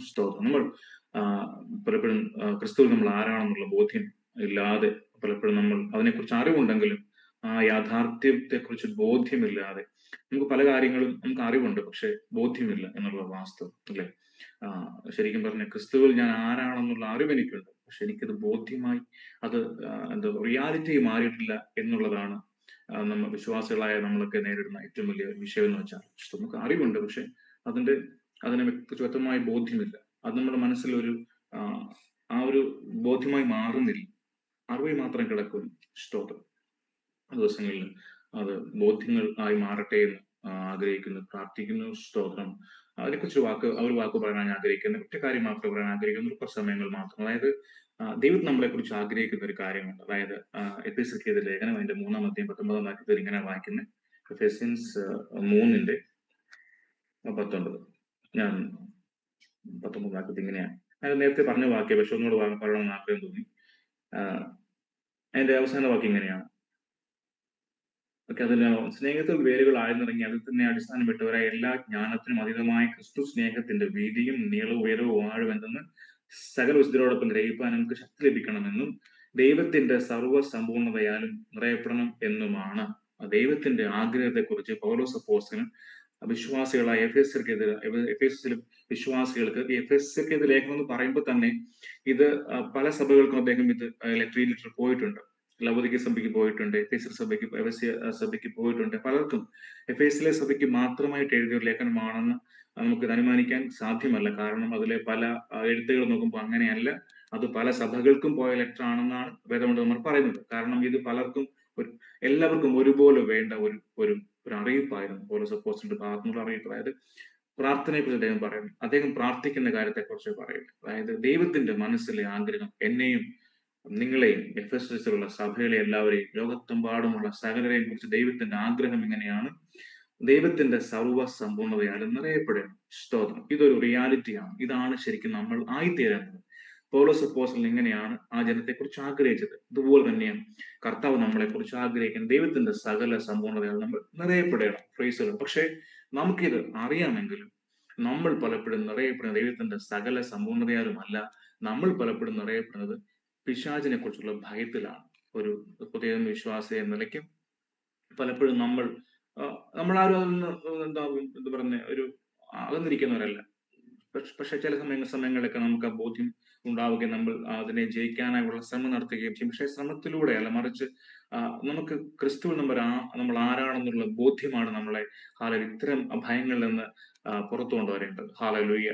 സ്തോത്രം. നമ്മൾ പലപ്പോഴും ക്രിസ്തുവിൽ നമ്മൾ ആരാണെന്നുള്ള ബോധ്യം ഇല്ലാതെ, പലപ്പോഴും നമ്മൾ അതിനെക്കുറിച്ച് അറിവുണ്ടെങ്കിലും ആ യാഥാർത്ഥ്യത്തെക്കുറിച്ച് ബോധ്യമില്ലാതെ നമുക്ക് പല കാര്യങ്ങളും നമുക്ക് അറിവുണ്ട്, പക്ഷെ ബോധ്യമില്ല എന്നുള്ള വാസ്തവം അല്ലെ. ശരിക്കും പറഞ്ഞ ക്രിസ്തുവിൽ ഞാൻ ആരാണെന്നുള്ള അറിവ് എനിക്കുണ്ട്, പക്ഷെ എനിക്കത് ബോധ്യമായി അത് എന്താ റിയാലിറ്റി മാറിയിട്ടില്ല എന്നുള്ളതാണ് നമ്മൾ വിശ്വാസികളായ നമ്മളൊക്കെ നേരിടുന്ന ഏറ്റവും വലിയ വിഷയം എന്ന് വെച്ചാൽ, നമുക്ക് അറിവുണ്ട്, പക്ഷെ അതിന്റെ അതിനെ കുറിച്ച് വ്യക്തമായ ബോധ്യമില്ല. അത് നമ്മുടെ മനസ്സിൽ ഒരു ആ ആ ഒരു ബോധ്യമായി മാറുന്നില്ല, അറിവിൽ മാത്രം കിടക്കുന്നു. സ്തോത്രം. ദിവസങ്ങളിൽ അത് ബോധ്യങ്ങൾ ആയി മാറട്ടെ എന്ന് ആഗ്രഹിക്കുന്നു, പ്രാർത്ഥിക്കുന്നു. സ്തോത്രം. അതിനെക്കുറിച്ച് ഒരു വാക്ക് പറയാൻ ഞാൻ ആഗ്രഹിക്കുന്നു. ഒറ്റ കാര്യം മാത്രമേ പറയാൻ ആഗ്രഹിക്കുന്നു, കുറച്ച് സമയങ്ങൾ മാത്രം. അതായത് ദൈവം നമ്മളെ കുറിച്ച് ആഗ്രഹിക്കുന്ന ഒരു കാര്യമുണ്ട്. അതായത് എഫേസ്യർക്കെഴുതിയ ലേഖനം അതിന്റെ 3-ാം അധ്യായം 19-ാം വാക്യത്തിൽ ഇങ്ങനെ വായിക്കുന്നത്. എഫേസ്യൻസ് 3-ന്റെ 19. ഞാൻ 19 വാക്യത്തിൽ ഇങ്ങനെയാണ്. അത് നേരത്തെ പറഞ്ഞ വാക്യം, പക്ഷെ ഒന്നുകൂടെ പറയണമെന്ന് ആഗ്രഹം തോന്നി. അതിന്റെ അവസാന വാക്യം ഇങ്ങനെയാണ്. അതിന് സ്നേഹത്തിൽ വേരുകൾ ആഴ്ന്നിറങ്ങി അതിൽ തന്നെ അടിസ്ഥാനം വിട്ടവരായ എല്ലാ ജ്ഞാനത്തിനും അതീതമായ ക്രിസ്തു സ്നേഹത്തിന്റെ വീതിയും നീളവും ഉയരവും ആഴവും എന്തെന്ന് സകല വിശുദ്ധരോടൊപ്പം ഗ്രഹിപ്പാൻ നമുക്ക് ശക്തി ലഭിക്കണമെന്നും ദൈവത്തിന്റെ സർവ്വസമ്പൂർണതയാലും നിറയപ്പെടണം എന്നുമാണ് ദൈവത്തിന്റെ ആഗ്രഹത്തെക്കുറിച്ച് പൗലോസ് അപ്പോസ്തലൻ വിശ്വാസികളായ എഫേസ്യസിലും വിശ്വാസികൾക്ക് ഈ എഫേസ്യർക്കെതിരെ ലേഖനം എന്ന് പറയുമ്പോൾ തന്നെ ഇത് പല സഭകൾക്കും അദ്ദേഹം ഇത് ലെറ്റർ പോയിട്ടുണ്ട്. ലവോദിക്യ സഭയ്ക്ക് പോയിട്ടുണ്ട്, എഫേസ്യർ സഭയ്ക്ക് പോയിട്ടുണ്ട്. പലർക്കും എഫേസ്യയിലെ സഭയ്ക്ക് മാത്രമായിട്ട് എഴുതിയ ഒരു ലേഖനമാണെന്ന് നമുക്ക് അനുമാനിക്കാൻ സാധ്യമല്ല. കാരണം അതിലെ പല എഴുത്തുകൾ നോക്കുമ്പോൾ അങ്ങനെയല്ല, അത് പല സഭകൾക്കും പോയ ലെറ്റർ ആണെന്നാണ് വേദപണ്ഡിതന്മാർ പറയുന്നത്. കാരണം ഇത് പലർക്കും എല്ലാവർക്കും ഒരുപോലെ വേണ്ട ഒരു ഒരു അറിയിപ്പായിരുന്നു പൗലോസ് അപ്പോസ്തലന്റെ ഭാഗത്തുനിന്നുള്ള അറിയിപ്പ്. അതായത് പ്രാർത്ഥനയെ കുറിച്ച് അദ്ദേഹം പറയുന്നു, അദ്ദേഹം പ്രാർത്ഥിക്കുന്ന കാര്യത്തെക്കുറിച്ച് പറയുന്നു. അതായത് ദൈവത്തിന്റെ മനസ്സിലെ ആഗ്രഹം എന്നെയും നിങ്ങളെയും എഫെസസിലുള്ള സഭയിലെ എല്ലാവരെയും ലോകത്തെമ്പാടുമുള്ള സകലരെയും കുറിച്ച് ദൈവത്തിന്റെ ആഗ്രഹം ഇങ്ങനെയാണ്: ദൈവത്തിന്റെ സർവ്വസമ്പൂർണതയാൽ നിറയപ്പെടണം. സ്തോത്രം. ഇതൊരു റിയാലിറ്റിയാണ്. ഇതാണ് ശരിക്കും നമ്മൾ ആയിത്തീരേണ്ടത്. പൗലോസ് അപ്പോസ്തലൻ ഇങ്ങനെയാണ് ആ ജനത്തെക്കുറിച്ച് ആഗ്രഹിച്ചത്. ഇതുപോലെ തന്നെയാണ് കർത്താവ് നമ്മളെ കുറിച്ച് ആഗ്രഹിക്കുന്നത്. ദൈവത്തിന്റെ സകല സമ്പൂർണതയാൽ നമ്മൾ നിറയപ്പെടണം. പ്രൈസ്. പക്ഷെ നമുക്കിത് അറിയാമെങ്കിലും നമ്മൾ പലപ്പോഴും നിറയപ്പെടുന്നത് ദൈവത്തിന്റെ സകല സമ്പൂർണതയാലും അല്ല. നമ്മൾ പലപ്പോഴും നിറയപ്പെടുന്നത് പിശാചിനെ കുറിച്ചുള്ള ഭയത്തിലാണ്. ഒരു പുതിയ വിശ്വാസി എന്ന നിലയ്ക്ക് പലപ്പോഴും നമ്മളാരും അതിൽ നിന്ന് എന്താ പറഞ്ഞ ഒരു അകന്നിരിക്കുന്നവരല്ല. പക്ഷെ ചില സമയങ്ങളിലൊക്കെ നമുക്ക് ആ ബോധ്യം ഉണ്ടാവുകയും നമ്മൾ അതിനെ ജയിക്കാനായുള്ള ശ്രമം നടത്തുകയും ചെയ്യും. പക്ഷെ ശ്രമത്തിലൂടെയല്ല, മറിച്ച് നമുക്ക് ക്രിസ്തുവിൽ നമ്മൾ ആരാണെന്നുള്ള ബോധ്യമാണ് നമ്മളെ ഇത്തരം ഭയങ്ങളിൽ നിന്ന് പുറത്തു കൊണ്ടുവരേണ്ടത്. ഹല്ലേലൂയ.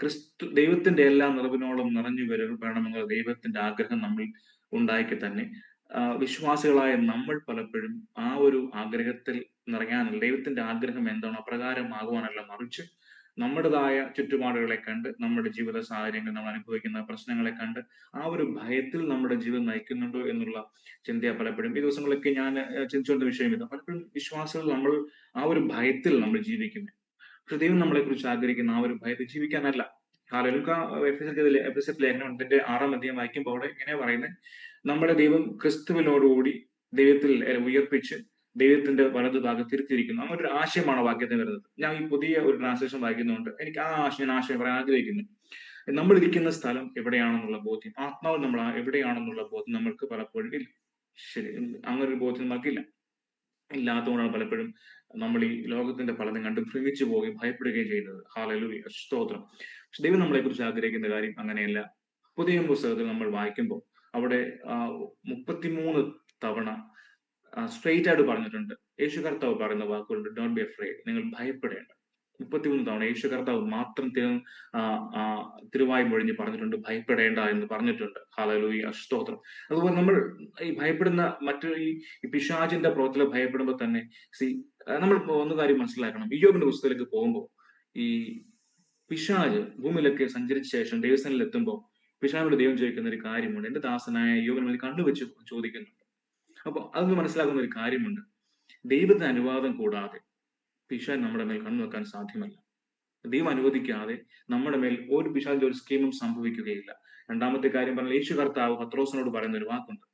ക്രിസ്തു ദൈവത്തിന്റെ എല്ലാ നിറവിനോളം നിറഞ്ഞു വേണമെന്നുള്ള ദൈവത്തിന്റെ ആഗ്രഹം നമ്മൾ ഉണ്ടാക്കി തന്നെ വിശ്വാസികളായ നമ്മൾ പലപ്പോഴും ആ ഒരു ആഗ്രഹത്തിൽ നിറയാനല്ല, ദൈവത്തിന്റെ ആഗ്രഹം എന്താണോ അപ്രകാരമാകുവാനല്ല, മറിച്ച് നമ്മുടേതായ ചുറ്റുപാടുകളെ കണ്ട്, നമ്മുടെ ജീവിത സാഹചര്യങ്ങൾ, നമ്മൾ അനുഭവിക്കുന്ന പ്രശ്നങ്ങളെ കണ്ട് ആ ഒരു ഭയത്തിൽ നമ്മുടെ ജീവിതം നയിക്കുന്നുണ്ടോ എന്നുള്ള ചിന്തയെ പലപ്പോഴും ഈ ദിവസങ്ങളിലൊക്കെ ഞാൻ ചിന്തിച്ചുകൊണ്ട വിഷയം ഇതാ. പലപ്പോഴും വിശ്വാസികൾ നമ്മൾ ആ ഒരു ഭയത്തിൽ നമ്മൾ ജീവിക്കുന്നത്. പക്ഷെ ദൈവം നമ്മളെ കുറിച്ച് ആഗ്രഹിക്കുന്ന ആ ഒരു ഭയത്തിൽ ജീവിക്കാനല്ല. എഫെസ്യർ ലേഖനത്തിന്റെ 6-ാം അധ്യായം വായിക്കുമ്പോൾ അവിടെ ഇങ്ങനെ പറയുന്നത്: നമ്മുടെ ദൈവം ക്രിസ്തുവിനോടുകൂടി ദൈവത്തിൽ ഉയർപ്പിച്ച് ദൈവത്തിന്റെ വലതു ഭാഗത്ത് ഇരുത്തിയിരിക്കുന്നു. അങ്ങനെ ഒരു ആശയമാണ് വാക്യത്തിൽ വരുന്നത്. ഞാൻ ഈ പുതിയ ഒരു ട്രാൻസ്ലേഷൻ വായിക്കുന്നതുകൊണ്ട് എനിക്ക് ആ ആശയം പറയാൻ ആഗ്രഹിക്കുന്നു. നമ്മൾ ഇരിക്കുന്ന സ്ഥലം എവിടെയാണെന്നുള്ള ബോധ്യം, ആത്മാവ് നമ്മൾ എവിടെയാണെന്നുള്ള ബോധ്യം നമ്മൾക്ക് പലപ്പോഴും ഇല്ല. ശരി, അങ്ങനെ ഒരു ബോധ്യം നമുക്കില്ല. ഇല്ലാത്തതുകൊണ്ടാണ് പലപ്പോഴും നമ്മൾ ഈ ലോകത്തിന്റെ പലതും കണ്ട് ഭ്രമിച്ചു പോവുകയും ഭയപ്പെടുകയും ചെയ്യുന്നത്. ഹല്ലേലൂയ. സ്തോത്രം. പക്ഷെ ദൈവം നമ്മളെ കുറിച്ച് ആഗ്രഹിക്കുന്ന കാര്യം അങ്ങനെയല്ല. പുതിയ പുസ്തകത്തിൽ നമ്മൾ വായിക്കുമ്പോൾ അവിടെ 33 തവണ സ്ട്രെയിറ്റ് ആയിട്ട് പറഞ്ഞിട്ടുണ്ട്. യേശു കർത്താവ് പറയുന്ന വാക്കുകളുണ്ട്: ഡോണ്ട് ബി അഫ്രൈഡ്, നിങ്ങൾ ഭയപ്പെടേണ്ട. 33 തവണ യേശു കർത്താവ് മാത്രം തിരുവായി മൊഴിഞ്ഞ് പറഞ്ഞിട്ടുണ്ട്, ഭയപ്പെടേണ്ട എന്ന് പറഞ്ഞിട്ടുണ്ട്. ഹല്ലേലൂയ. സ്തോത്രം. അതുപോലെ നമ്മൾ ഈ ഭയപ്പെടുന്ന ഈ പിശാചിന്റെ പ്രവൃത്തിയിൽ ഭയപ്പെടുമ്പോൾ തന്നെ നമ്മൾ ഒന്ന് കാര്യം മനസ്സിലാക്കണം. ഇയ്യോബിന്റെ പുസ്തകത്തിലേക്ക് പോകുമ്പോൾ ഈ പിശാച് ഭൂമിയിലൊക്കെ സഞ്ചരിച്ച ശേഷം ദൈവസ്ഥാനിൽ എത്തുമ്പോൾ പിശാചിനോട് ദൈവം ചോദിക്കുന്ന ഒരു കാര്യമുണ്ട്. എന്റെ ദാസനായ ഇയ്യോബിന് മേൽ കണ്ണുവെച്ച് ചോദിക്കുന്നുണ്ട്. അപ്പൊ അതൊന്ന് മനസ്സിലാക്കുന്ന ഒരു കാര്യമുണ്ട്: ദൈവത്തിന് അനുവാദം കൂടാതെ പിശാച് നമ്മുടെ മേൽ കണ്ണു വെക്കാൻ സാധ്യമല്ല. ദൈവം അനുവദിക്കാതെ നമ്മുടെ മേൽ ഒരു പിശാചിന്റെ ഒരു സ്കീമും സംഭവിക്കുകയില്ല. രണ്ടാമത്തെ കാര്യം പറഞ്ഞാൽ യേശു കർത്താവ് പത്രോസിനോട് പറയുന്ന ഒരു വാക്കുണ്ട്: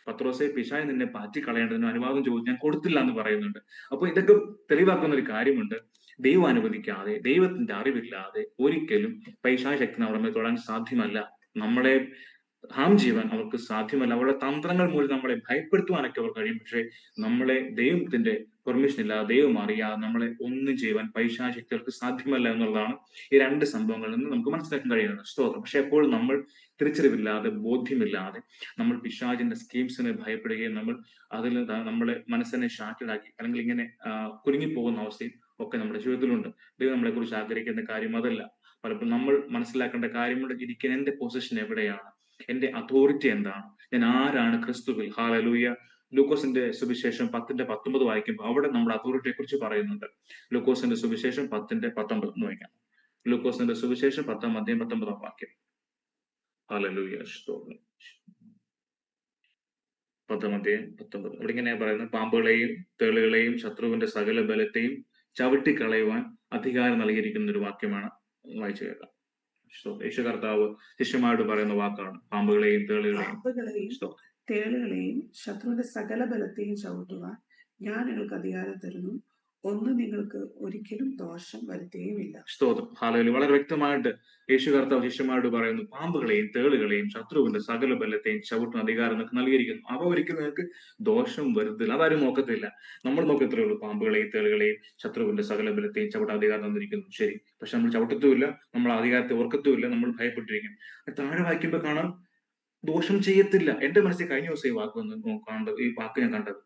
പത്രോസെ, പിശാച് നിന്നെ പാറ്റിക്കളയേണ്ടതിന് അനുവാദം ചോദിച്ചു, ഞാൻ കൊടുത്തില്ല എന്ന് പറയുന്നുണ്ട്. അപ്പൊ ഇതൊക്കെ തെളിവാക്കുന്ന ഒരു കാര്യമുണ്ട്. ദൈവം അനുവദിക്കാതെ, ദൈവത്തിന്റെ അറിവില്ലാതെ ഒരിക്കലും പൈശാച ശക്തി നമ്മുടെ മേൽ തൊടാൻ സാധ്യമല്ല. നമ്മളെ ഹാം ചെയ്യുവാൻ അവർക്ക് സാധ്യമല്ല. അവരുടെ തന്ത്രങ്ങൾ മൂലം നമ്മളെ ഭയപ്പെടുത്തുവാനൊക്കെ അവർ കഴിയും. പക്ഷേ നമ്മളെ ദൈവത്തിന്റെ പെർമിഷൻ ഇല്ലാതെ, ദൈവം അറിയാതെ നമ്മളെ ഒന്നും ചെയ്യുവാൻ പൈശാച ശക്തികൾക്ക് സാധ്യമല്ല എന്നുള്ളതാണ് ഈ രണ്ട് സംഭവങ്ങളിൽ നിന്ന് നമുക്ക് മനസ്സിലാക്കാൻ കഴിയുന്നത്. സ്തോത്രം. പക്ഷെ എപ്പോഴും നമ്മൾ തിരിച്ചറിവില്ലാതെ, ബോധ്യമില്ലാതെ നമ്മൾ പിശാചിന്റെ സ്കീംസിനെ ഭയപ്പെടുകയും നമ്മൾ അതിൽ നമ്മളെ മനസ്സിനെ ഷാക്കിലാക്കി അല്ലെങ്കിൽ ഇങ്ങനെ കുരുങ്ങിപ്പോകുന്ന അവസ്ഥയും ഒക്കെ നമ്മുടെ ജീവിതത്തിലുണ്ട്. ദൈവം നമ്മളെ കുറിച്ച് ആഗ്രഹിക്കുന്ന കാര്യം അതല്ല. പലപ്പോഴും നമ്മൾ മനസ്സിലാക്കേണ്ട കാര്യമുണ്ട്. ഇരിക്കുന്ന എന്റെ പൊസിഷൻ എവിടെയാണ്, എന്റെ അതോറിറ്റി എന്താണ്, ഞാൻ ആരാണ് ക്രിസ്തുവിൽ. ഹാലലൂയ. ലൂക്കോസിന്റെ സുവിശേഷം 10:19 വായിക്കുമ്പോൾ അവിടെ നമ്മുടെ അതോറിറ്റിയെ കുറിച്ച് പറയുന്നുണ്ട്. ലൂക്കോസിന്റെ സുവിശേഷം 10:19 എന്ന് വായിക്കാം. ലൂക്കോസിന്റെ സുവിശേഷം 10:19 വാക്യം. ഹാലലൂയ. സ്തോത്രം. 10:19 ഇവിടെ ഇങ്ങനെയാ പറയുന്നത്: പാമ്പുകളെയും തേളുകളെയും ശത്രുവിന്റെ സകല ബലത്തെയും ചവിട്ടിക്കളയുവാൻ അധികാരം നൽകിയിരിക്കുന്ന ഒരു വാക്യമാണ്. വായിച്ചു കേൾക്കാം. യേശു കർത്താവ് ശിഷ്യന്മാരോട് പറയുന്ന വാക്കാണ് പാമ്പുകളെയും തേളുകളെയും തേളുകളെയും ശത്രുവിന്റെ സകല ബലത്തെയും ചവിട്ടുവാൻ ഞാൻ നിങ്ങൾക്ക് അധികാരം തരുന്നു, ഒന്നും നിങ്ങൾക്ക് ഒരിക്കലും ദോഷം വരുത്തുകയുമില്ല. സ്തോത്രം. ഹാലലൂയ. വളരെ വ്യക്തമായിട്ട് യേശു കർത്താവ് ശിഷ്യന്മാരോട് പറയുന്നു, പാമ്പുകളെയും തേളുകളെയും ശത്രുവിന്റെ സകല ബലത്തെയും ചവിട്ടുന്ന അധികാരം നിങ്ങൾക്ക് നൽകിയിരിക്കുന്നു. അവ ഒരിക്കലും നിങ്ങൾക്ക് ദോഷം വരുത്തില്ല. അതാരും നോക്കത്തില്ല. നമ്മൾ നോക്കത്തേ ഉള്ളൂ. പാമ്പുകളെയും തേളുകളെയും ശത്രുവിന്റെ സകല ബലത്തെയും ചവിട്ടാൻ അധികാരം തന്നിരിക്കുന്നു. ശരി. പക്ഷെ നമ്മൾ ചവിട്ടത്തുമില്ല, നമ്മൾ അധികാരത്തെ ഓർക്കത്തുമില്ല, നമ്മൾ ഭയപ്പെട്ടിരിക്കും. താഴെ വായിക്കുമ്പോൾ കാണാം, ദോഷം ചെയ്യത്തില്ല. എന്റെ മനസ്സിൽ കഴിഞ്ഞ ദിവസം ഈ വാക്ക് വന്ന് കണ്ടത്, ഈ വാക്ക് ഞാൻ കണ്ടത്.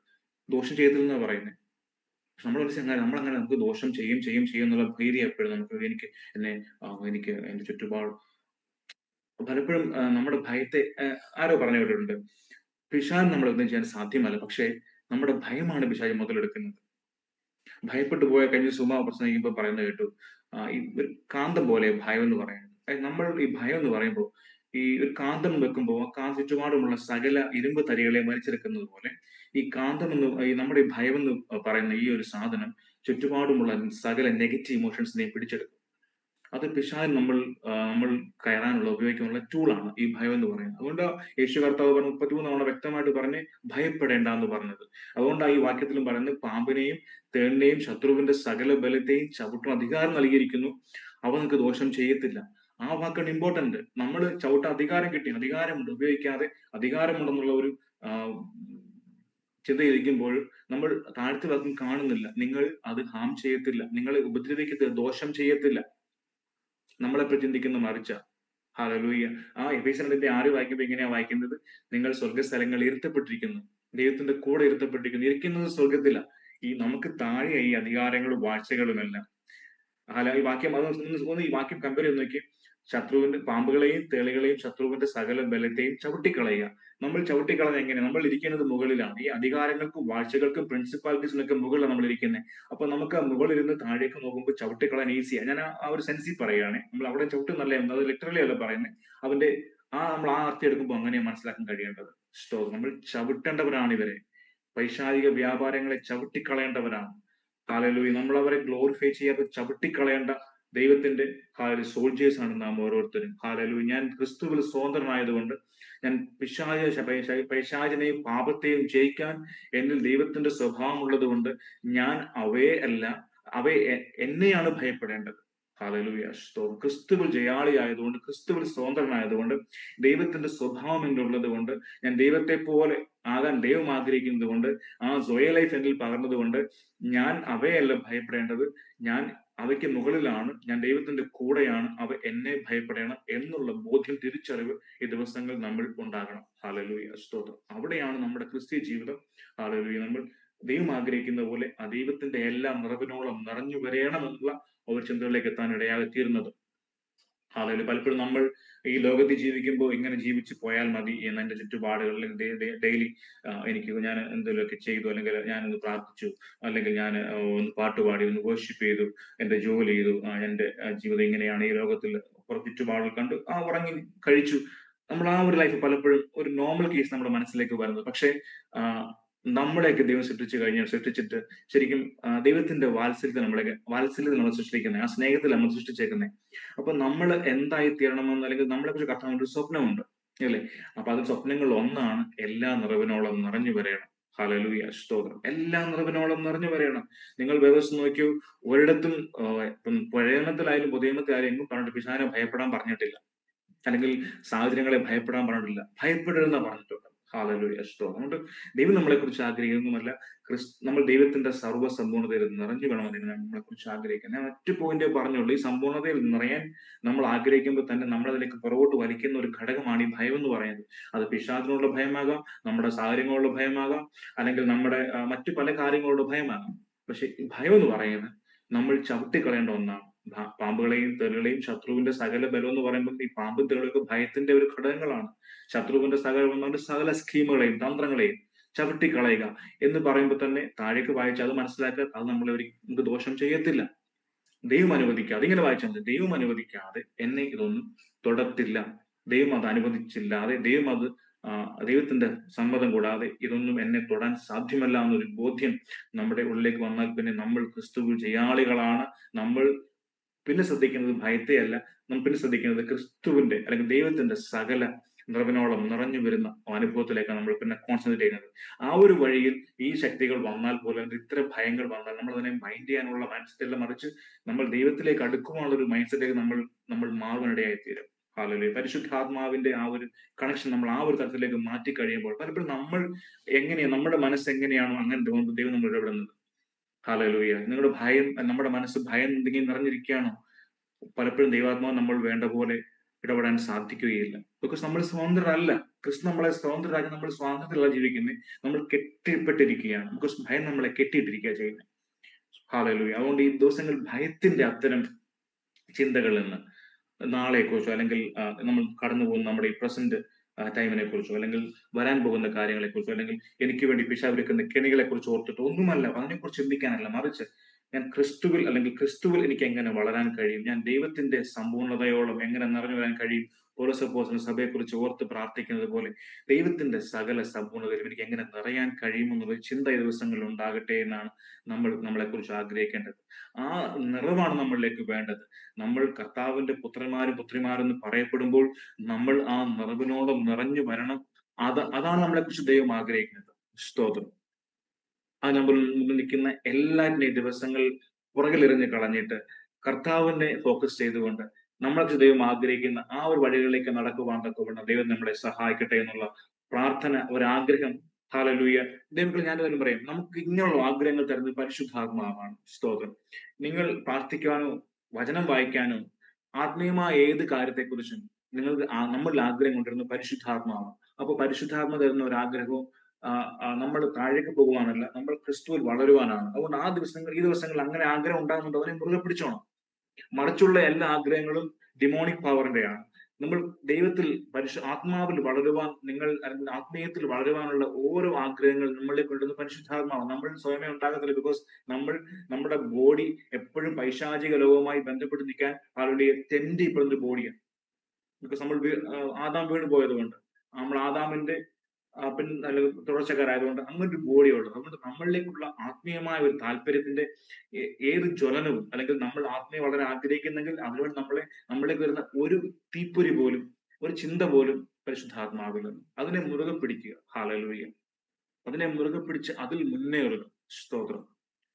ദോഷം ചെയ്യത്തില്ലെന്നാ പറയുന്നത്. നമ്മൾ മനസ്സിലാക്കാൻ നമ്മളങ്ങനെ നമുക്ക് ദോഷം ചെയ്യും എന്നുള്ള ഭീതി എപ്പോഴും നമുക്ക് എനിക്ക് എന്റെ ചുറ്റുപാട് പലപ്പോഴും നമ്മുടെ ഭയത്തെ ആരോ പറഞ്ഞു കേട്ടിട്ടുണ്ട്, പിശാച് നമ്മളെ ഒന്നും ചെയ്യാൻ സാധ്യമല്ല, പക്ഷേ നമ്മുടെ ഭയമാണ് പിശാച് മുതലെടുക്കുന്നത്. ഭയപ്പെട്ടു പോയ കഴിഞ്ഞ സുമ പ്രസംഗിക്കുമ്പോൾ പറയുന്നത് കേട്ടു, ഈ ഒരു കാന്തം പോലെ ഭയം എന്ന് പറയുന്നത്. നമ്മൾ ഈ ഭയം എന്ന് പറയുമ്പോൾ ഈ ഒരു കാന്തം വെക്കുമ്പോൾ ആ ചുറ്റുപാടുമുള്ള സകല ഇരുമ്പ് തരികളെ വലിച്ചെടുക്കുന്നത് പോലെ ഈ കാന്തം എന്ന് ഈ നമ്മുടെ ഈ ഭയം എന്ന് പറയുന്ന ഈ ഒരു സാധനം ചുറ്റുപാടുമുള്ള സകല നെഗറ്റീവ് ഇമോഷൻസിനെ പിടിച്ചെടുക്കും. അത് പിശാച് നമ്മൾ കയറാനുള്ള ഉപയോഗിക്കാനുള്ള ടൂളാണ് ഈ ഭയം എന്ന് പറയുന്നത്. അതുകൊണ്ട് യേശു കർത്താവ് പറഞ്ഞ 33 തവണ വ്യക്തമായിട്ട് പറഞ്ഞ് ഭയപ്പെടേണ്ട എന്ന് പറഞ്ഞത്. അതുകൊണ്ടാണ് ഈ വാക്യത്തിലും പറയുന്നത്, പാമ്പിനെയും തേളിനെയും ശത്രുവിന്റെ സകല ബലത്തെയും ചവിട്ടും അധികാരം നൽകിയിരിക്കുന്നു, അവ നിങ്ങൾക്ക് ദോഷം ചെയ്യത്തില്ല. ആ വാക്കാണ് ഇമ്പോർട്ടന്റ്. നമ്മൾ ചവിട്ട അധികാരം കിട്ടി, അധികാരമുണ്ട്, ഉപയോഗിക്കാതെ അധികാരമുണ്ടെന്നുള്ള ഒരു ചിന്തയിരിക്കുമ്പോൾ നമ്മൾ താഴ്ത്തി വാക്കും കാണുന്നില്ല. നിങ്ങൾ അത് ഹാം ചെയ്യത്തില്ല, നിങ്ങളെ ഉപദ്രവിക്കത്തില്ല, ദോഷം ചെയ്യത്തില്ല. നമ്മളെപ്പറ്റി ചിന്തിക്കുന്ന മറിച്ച. ഹല്ലേലൂയ. ആ എഫേസ്യർ 2:6 വായിക്കുമ്പോൾ ഇങ്ങനെയാ വായിക്കുന്നത്: നിങ്ങൾ സ്വർഗ്ഗസ്ഥലങ്ങളിൽ ഇരുത്തപ്പെട്ടിരിക്കുന്നു, ദൈവത്തിന്റെ കൂടെ ഇരുത്തപ്പെട്ടിരിക്കുന്നു. ഇരിക്കുന്നത് സ്വർഗത്തില. ഈ നമുക്ക് താഴെ ഈ അധികാരങ്ങളും വാഴ്ചകളും എല്ലാം. ഈ വാക്യം ഈ വാക്യം കമ്പയർ ചെയ്ത് നോക്കി. ശത്രുവിന്റെ പാമ്പുകളെയും തേളുകളെയും ശത്രുവിന്റെ സകല ബലത്തെയും ചവിട്ടിക്കളയുക. നമ്മൾ ചവിട്ടിക്കളഞ്ഞ എങ്ങനെ? നമ്മൾ ഇരിക്കുന്നത് മുകളിലാണ്. ഈ അധികാരങ്ങൾക്കും വാഴ്ചകൾക്കും പ്രിൻസിപ്പാലിറ്റീസിനൊക്കെ മുകളിലാണ് നമ്മൾ ഇരിക്കുന്നത്. അപ്പൊ നമുക്ക് മുകളിലിരുന്ന് താഴേക്ക് നോക്കുമ്പോൾ ചവിട്ടിക്കളയാൻ ഈസിയാണ്. ഞാൻ ആ ഒരു സെൻസിൽ പറയുകയാണ്. നമ്മൾ അവിടെ ചവിട്ടുന്നല്ല, അത് ലിറ്ററലി അല്ല പറയുന്നത്. അവന്റെ നമ്മൾ ആ അർത്ഥം എടുക്കുമ്പോൾ അങ്ങനെ മനസ്സിലാക്കാൻ കഴിയേണ്ടത്. നമ്മൾ ചവിട്ടേണ്ടവരാണ് ഇവരെ. പൈശാചിക വ്യാപാരങ്ങളെ ചവിട്ടിക്കളയേണ്ടവരാണ്. ഹല്ലേലൂയ. നമ്മൾ അവരെ ഗ്ലോറിഫൈ ചെയ്യാതെ ചവിട്ടിക്കളയേണ്ട ദൈവത്തിന്റെ സോൾജേഴ്സ് ആണ് നാം ഓരോരുത്തരും. ഹല്ലേലൂയ. ഞാൻ ക്രിസ്തുവിൽ സ്വതന്ത്രനായതുകൊണ്ട്, ഞാൻ പൈശാചിനെയും പാപത്തെയും ജയിക്കാൻ എന്നിൽ ദൈവത്തിന്റെ സ്വഭാവം ഉള്ളത് കൊണ്ട് ഞാൻ എന്നെയാണ് ഭയപ്പെടേണ്ടത്. ഹല്ലേലൂയ. ക്രിസ്തുവിൽ ജയാളിയായതുകൊണ്ട്, ക്രിസ്തുവിൽ സ്വതന്ത്രനായതുകൊണ്ട്, ദൈവത്തിന്റെ സ്വഭാവം എന്നിലുള്ളത് കൊണ്ട്, ഞാൻ ദൈവത്തെ പോലെ ആകാൻ ദൈവം ആഗ്രഹിക്കുന്നത് കൊണ്ട്, ആ സോയ ലൈഫ് എന്നിൽ പകർന്നത് കൊണ്ട് ഞാൻ അവയല്ല ഭയപ്പെടേണ്ടത്, ഞാൻ അവയ്ക്ക് മുകളിലാണ്, ഞാൻ ദൈവത്തിന്റെ കൂടെയാണ്, അവ എന്നെ ഭയപ്പെടണം എന്നുള്ള ബോധ്യം, തിരിച്ചറിവ് ഈ ദിവസങ്ങൾ നമ്മൾ ഉണ്ടാകണം. ഹല്ലേലൂയ. സ്തോത്രം. അവിടെയാണ് നമ്മുടെ ക്രിസ്തീയ ജീവിതം, ഹല്ലേലൂയ, നമ്മൾ ദൈവം ആഗ്രഹിക്കുന്ന പോലെ ആ ദൈവത്തിന്റെ എല്ലാ നിറവിനോളം നിറഞ്ഞു വരണമെന്നുള്ള ഒരു ചിന്തകളിലേക്ക് എത്താൻ ഇടയായി തീരുന്നത്. ഹല്ലേലൂയ. പലപ്പോഴും നമ്മൾ ഈ ലോകത്തിൽ ജീവിക്കുമ്പോൾ ഇങ്ങനെ ജീവിച്ചു പോയാൽ മതി എന്ന് എന്റെ ചുറ്റുപാടുകളിൽ ഡെയിലി ഞാൻ എന്തെങ്കിലുമൊക്കെ ചെയ്തു, അല്ലെങ്കിൽ ഞാനൊന്ന് പ്രാർത്ഥിച്ചു, അല്ലെങ്കിൽ ഞാൻ ഒന്ന് പാട്ടുപാടി, ഒന്ന് വർഷിപ്പ് ചെയ്തു, എന്റെ ജോലി ചെയ്തു, എന്റെ ജീവിതം ഇങ്ങനെയാണ്, ഈ ലോകത്തിൽ ചുറ്റുപാടുകൾ കണ്ടു, ഉറങ്ങി കഴിച്ചു. നമ്മൾ ആ ഒരു ലൈഫ് പലപ്പോഴും ഒരു നോർമൽ കേസ് നമ്മുടെ മനസ്സിലേക്ക് വരുന്നത്. പക്ഷേ നമ്മളെയൊക്കെ ദൈവം സൃഷ്ടിച്ചിട്ട് ശരിക്കും ദൈവത്തിന്റെ വാത്സല്യത്തിൽ നമ്മൾ സൃഷ്ടിക്കുന്നത്, ആ സ്നേഹത്തിൽ നമ്മൾ സൃഷ്ടിച്ചേക്കുന്നത്. അപ്പൊ നമ്മൾ എന്തായി തീരണമെന്ന്, അല്ലെങ്കിൽ നമ്മളെ കുറിച്ച് കർത്താവിന് ഒരു സ്വപ്നമുണ്ട്, അല്ലേ? അപ്പൊ അത് സ്വപ്നങ്ങളിൽ ഒന്നാണ് എല്ലാ നിറവിനോളം നിറഞ്ഞു വരണം. ഹല്ലേലൂയ, സ്തോത്രം. എല്ലാ നിറവിനോളം നിറഞ്ഞു വരണം. നിങ്ങൾ വേദപുസ്തകം നോക്കിയോ, ഒരിടത്തും ഇപ്പം പഴയ നിയമത്തിലായാലും പുതിയ നിയമത്തിലായാലും എങ്ങും പറഞ്ഞിട്ട് പിശാചിനെ ഭയപ്പെടാൻ പറഞ്ഞിട്ടില്ല. അല്ലെങ്കിൽ സാഹചര്യങ്ങളെ ഭയപ്പെടാൻ പറഞ്ഞിട്ടില്ല. ഭയപ്പെടരുതെന്നാ പറഞ്ഞിട്ടുള്ളത്. ഹാലലൂയ, സ്തോത്രം. അതുകൊണ്ട് ദൈവം നമ്മളെക്കുറിച്ച് ആഗ്രഹിക്കുന്നതുമല്ല, നമ്മൾ ദൈവത്തിന്റെ സർവ്വസമ്പൂർണ്ണതയിൽ നിറഞ്ഞു വേണമെന്ന് നമ്മളെക്കുറിച്ച് ആഗ്രഹിക്കുന്നത്. ഞാൻ ഒറ്റ പോയിന്റ് പറഞ്ഞുള്ളൂ. ഈ സമ്പൂർണ്ണതയിൽ നിറയാൻ നമ്മൾ ആഗ്രഹിക്കുമ്പോൾ തന്നെ നമ്മളതിലേക്ക് പുറകോട്ട് വലിക്കുന്ന ഒരു ഘടകമാണ് ഈ ഭയം എന്ന് പറയുന്നത്. അത് പിശാചിനുള്ള ഭയമാകാം, നമ്മുടെ സാഹചര്യങ്ങളുള്ള ഭയമാകാം, അല്ലെങ്കിൽ നമ്മുടെ മറ്റു പല കാര്യങ്ങളുടെ ഭയമാകാം. പക്ഷെ ഈ ഭയം എന്ന് പറയുന്നത് നമ്മൾ ചവിട്ടിക്കളയേണ്ട ഒന്നാണ്. പാമ്പുകളെയും തേളുകളെയും ശത്രുവിന്റെ സകല ബലം എന്ന് പറയുമ്പോൾ ഈ പാമ്പും തേളുകളൊക്കെ ഭയത്തിന്റെ ഒരു ഘടകങ്ങളാണ്. ശത്രുവിന്റെ സകല സ്കീമുകളെയും തന്ത്രങ്ങളെയും ചവിട്ടിക്കളയുക എന്ന് പറയുമ്പോൾ തന്നെ താഴേക്ക് വായിച്ച് അത് മനസ്സിലാക്കുക. അത് നമ്മളെ നമുക്ക് ദോഷം ചെയ്യത്തില്ല. ദൈവം അനുവദിക്കാതെ, ഇങ്ങനെ വായിച്ചാൽ മതി, ദൈവം അനുവദിക്കാതെ എന്നെ ഇതൊന്നും തൊടത്തില്ല. ദൈവം അത് അനുവദിച്ചില്ലാതെ, ദൈവത്തിന്റെ സമ്മതം കൂടാതെ ഇതൊന്നും എന്നെ തൊടാൻ സാധ്യമല്ല എന്നൊരു ബോധ്യം നമ്മുടെ ഉള്ളിലേക്ക് വന്നാൽ പിന്നെ നമ്മൾ ക്രിസ്തുവിൽ ജയാളികളാണ്. നമ്മൾ പിന്നെ ശ്രദ്ധിക്കുന്നത് ഭയത്തെയല്ല, നമ്മൾ പിന്നെ ശ്രദ്ധിക്കുന്നത് ക്രിസ്തുവിന്റെ അല്ലെങ്കിൽ ദൈവത്തിന്റെ സകല നിറവിനോളം നിറഞ്ഞു വരുന്ന അനുഭവത്തിലേക്കാണ് നമ്മൾ പിന്നെ കോൺസെൻട്രേറ്റ് ചെയ്യുന്നത്. ആ ഒരു വഴിയിൽ ഈ ശക്തികൾ വന്നാൽ പോലും, ഇത്ര ഭയങ്ങൾ വന്നാൽ നമ്മൾ അതിനെ മൈൻഡ് ചെയ്യാനുള്ള മൈൻഡ് സെറ്റ് എല്ലാം മറിച്ച് നമ്മൾ ദൈവത്തിലേക്ക് അടുക്കുവാനുള്ള ഒരു മൈൻഡ് സെറ്റിലേക്ക് നമ്മൾ മാറുവാനിടയായി തീരും. ഹാലലൂയ. പരിശുദ്ധാത്മാവിന്റെ ആ ഒരു കണക്ഷൻ നമ്മൾ ആ ഒരു തരത്തിലേക്ക് മാറ്റി കഴിയുമ്പോൾ പലപ്പോഴും നമ്മുടെ മനസ്സ് എങ്ങനെയാണോ അങ്ങനെ ദൈവം നമ്മൾ ഇടപെടുന്നത്. ഹാലലൂയ. നിങ്ങളുടെ ഭയം, നമ്മുടെ മനസ്സ് ഭയം എന്തെങ്കിലും നിറഞ്ഞിരിക്കുകയാണോ, പലപ്പോഴും ദൈവാത്മാവ് നമ്മൾ വേണ്ട പോലെ ഇടപെടാൻ സാധിക്കുകയില്ല. ബിക്കോസ് നമ്മൾ സ്വതന്ത്രരല്ല. ക്രിസ്തു നമ്മളെ സ്വതന്ത്രരാക്കി, നമ്മൾ സ്വാതന്ത്ര്യത്തിലല്ല ജീവിക്കുന്നത്, നമ്മൾ കെട്ടിപ്പെട്ടിരിക്കുകയാണ്. ബിക്കോസ് ഭയം നമ്മളെ കെട്ടിയിട്ടിരിക്കുക ചെയ്യുന്നത്. ഹാലലൂയ. അതുകൊണ്ട് ഈ ദിവസങ്ങളിൽ ഭയത്തിന്റെ അത്തരം ചിന്തകളിൽ നിന്ന്, നാളെക്കുറിച്ചോ അല്ലെങ്കിൽ നമ്മൾ കടന്നു പോകുന്ന നമ്മുടെ ഈ പ്രസന്റ് ടൈമിനെ കുറിച്ചോ, അല്ലെങ്കിൽ വരാൻ പോകുന്ന കാര്യങ്ങളെ കുറിച്ചോ, അല്ലെങ്കിൽ എനിക്ക് വേണ്ടി പിശാച് ഒരുക്കുന്ന കെണികളെ കുറിച്ച് ഓർത്തിട്ടോ ഒന്നുമല്ല, അതിനെക്കുറിച്ച് ചിന്തിക്കാനല്ല, മറിച്ച് ഞാൻ ക്രിസ്തുവിൽ എനിക്ക് എങ്ങനെ വളരാൻ കഴിയും, ഞാൻ ദൈവത്തിന്റെ സമ്പൂർണ്ണതയോളം എങ്ങനെ നിറഞ്ഞു വരാൻ കഴിയും. പൗലോസ് അപ്പോസ്തലൻ സഭയെക്കുറിച്ച് ഓർത്ത് പ്രാർത്ഥിക്കുന്നത് പോലെ ദൈവത്തിന്റെ സകല സമ്പൂർണ്ണതയിലും എനിക്ക് എങ്ങനെ നിറയാൻ കഴിയുമെന്നുള്ള ചിന്ത ഈ ദിവസങ്ങളിൽ ഉണ്ടാകട്ടെ എന്നാണ് നമ്മളെക്കുറിച്ച് ആഗ്രഹിക്കേണ്ടത്. ആ നിറവാണ് നമ്മളിലേക്ക് വേണ്ടത്. നമ്മൾ കർത്താവിന്റെ പുത്രന്മാരും എന്ന് പറയപ്പെടുമ്പോൾ നമ്മൾ ആ നിറവിനോളം നിറഞ്ഞു വരണം. അതാണ് നമ്മളെക്കുറിച്ച് ദൈവം ആഗ്രഹിക്കുന്നത്. സ്തോത്രം. ആ നമ്മൾ മുന്നിൽ നിൽക്കുന്ന എല്ലാറ്റിനെയും ദിവസങ്ങൾ പുറകിലെറിഞ്ഞ് കളഞ്ഞിട്ട് കർത്താവിനെ ഫോക്കസ് ചെയ്തുകൊണ്ട് നമ്മളെ ദൈവം ആഗ്രഹിക്കുന്ന ആ ഒരു വഴികളിലേക്ക് നടക്കുവാൻ തക്കവണ്ണം ദൈവം നമ്മളെ സഹായിക്കട്ടെ എന്നുള്ള പ്രാർത്ഥന, ഒരാഗ്രഹം. ഹല്ലേലൂയ. ദൈവമക്കളെ, ഞാനൊന്നും പറയും, നമുക്ക് ഇങ്ങനെയുള്ള ആഗ്രഹങ്ങൾ തരുന്നത് പരിശുദ്ധാത്മാവാണ്. സ്തോത്രം. നിങ്ങൾ പ്രാർത്ഥിക്കാനോ വചനം വായിക്കാനോ ആത്മീയമായ ഏത് കാര്യത്തെക്കുറിച്ചും നമ്മളിൽ ആഗ്രഹം കൊണ്ടിരുന്നത് പരിശുദ്ധാത്മാവാണ്. അപ്പൊ പരിശുദ്ധാത്മ തരുന്ന ഒരു ആഗ്രഹവും നമ്മൾ താഴേക്ക് പോകുവാനല്ല, നമ്മൾ ക്രിസ്തുവിൽ വളരുവാനാണ്. അതുകൊണ്ട് ഈ ദിവസങ്ങളിൽ അങ്ങനെ ആഗ്രഹം ഉണ്ടാകുന്നുണ്ട്, അതിനെ മുറുകെ പിടിച്ചോണം. മറിച്ചുള്ള എല്ലാ ആഗ്രഹങ്ങളും ഡിമോണിക് പവറിന്റെയാണ്. നമ്മൾ ദൈവത്തിൽ ആത്മാവിൽ വളരുവാൻ, അല്ലെങ്കിൽ ആത്മീയത്തിൽ വളരുവാനുള്ള ഓരോ ആഗ്രഹങ്ങൾ നമ്മളെ കൊണ്ടുവന്ന് പരിശുദ്ധാത്മാവ്. നമ്മൾ സ്വയമേ ഉണ്ടാകത്തില്ല. ബിക്കോസ് നമ്മുടെ ബോഡി എപ്പോഴും പൈശാചിക ലോകവുമായി ബന്ധപ്പെട്ട് നിൽക്കാൻ ആളുടെ തെണ്ടിപ്പെടുന്ന ബോഡിയാണ്. ബിക്കോസ് നമ്മൾ ആദാം വീണ് പോയത് കൊണ്ട്, നമ്മൾ ആദാമിന്റെ തുടർച്ചക്കാരായതുകൊണ്ട് അങ്ങനെ ഒരു ബോഡി ഉള്ളത്. അതുകൊണ്ട് നമ്മളിലേക്കുള്ള ആത്മീയമായ ഒരു താല്പര്യത്തിന്റെ ഏത് ജ്വലനവും, അല്ലെങ്കിൽ നമ്മൾ ആത്മീയ വളരെ ആഗ്രഹിക്കുന്നെങ്കിൽ അതിനുവേണ്ടി നമ്മളിലേക്ക് വരുന്ന ഒരു തീപ്പൊരി പോലും, ഒരു ചിന്ത പോലും പരിശുദ്ധാത്മാവിൽ നിന്ന് അതിനെ മുറുകെ പിടിക്കുക. ഹല്ലേലൂയ. അതിനെ മുറുകെ പിടിച്ച് അതിൽ മുന്നേറുക. സ്തോത്രം.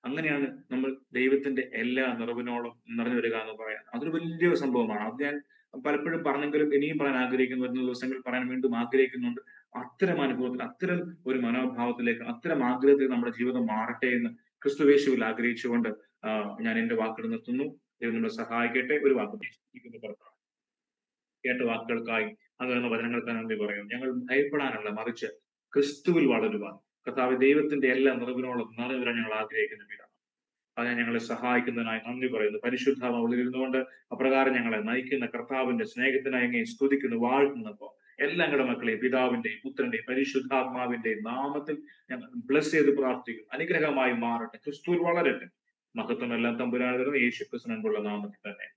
അങ്ങനെയാണ് നമ്മൾ ദൈവത്തിന്റെ എല്ലാ നിറവിനോളം നിറഞ്ഞു വരിക എന്ന് പറയാം. അതൊരു വലിയ സംഭവമാണ്. അത് ഞാൻ പലപ്പോഴും പറഞ്ഞെങ്കിലും ഇനിയും പറയാൻ ആഗ്രഹിക്കുന്നു, വരുന്ന ദിവസങ്ങളിൽ പറയാൻ വീണ്ടും ആഗ്രഹിക്കുന്നുണ്ട്. അത്തരം അനുഭവത്തിൽ, അത്തരം ഒരു മനോഭാവത്തിലേക്ക്, അത്തരം ആഗ്രഹത്തിൽ നമ്മുടെ ജീവിതം മാറട്ടെ എന്ന് ക്രിസ്തുവേശുവിൽ ആഗ്രഹിച്ചുകൊണ്ട് ഞാൻ എന്റെ വാക്കുകൾ നിർത്തുന്നു. ദൈവം നമ്മളെ സഹായിക്കട്ടെ. ഒരു വാക്ക് കേട്ട വാക്കുകൾക്കായി, അങ്ങനെ വചനങ്ങൾക്കായി നന്ദി പറയുന്നു. ഞങ്ങൾ ഭയപ്പെടാനല്ല, മറിച്ച് ക്രിസ്തുവിൽ വളരുവാൻ, കർത്താവ് ദൈവത്തിന്റെ എല്ലാ നിറവിനോളം നിറഞ്ഞു വരാൻ ഞങ്ങൾ ആഗ്രഹിക്കുന്ന പിതാവ്. അതിനെ ഞങ്ങളെ സഹായിക്കുന്നതിനായി നന്ദി പറയുന്നു. പരിശുദ്ധാത്മാവ് ഉള്ളിലിരുന്നുകൊണ്ട് അപ്രകാരം ഞങ്ങളെ നയിക്കുന്ന കർത്താവിന്റെ സ്നേഹത്തിനായി എങ്ങനെ സ്തുതിക്കുന്നു, വാഴ്ത്തുന്നപ്പോ എല്ലാ ഞങ്ങളുടെ മക്കളെ പിതാവിന്റെയും പുത്രന്റെയും പരിശുദ്ധാത്മാവിന്റെയും നാമത്തിൽ ഞങ്ങൾ ബ്ലസ് ചെയ്ത് പ്രാർത്ഥിക്കും. അനുഗ്രഹമായി മാറട്ടെ, ക്രിസ്തുവിൽ വളരട്ടെ. മഹത്വം എല്ലാം തമ്പുരാൻ യേശു ക്രിസ്തുവിനുള്ള നാമത്തിൽ തന്നെ.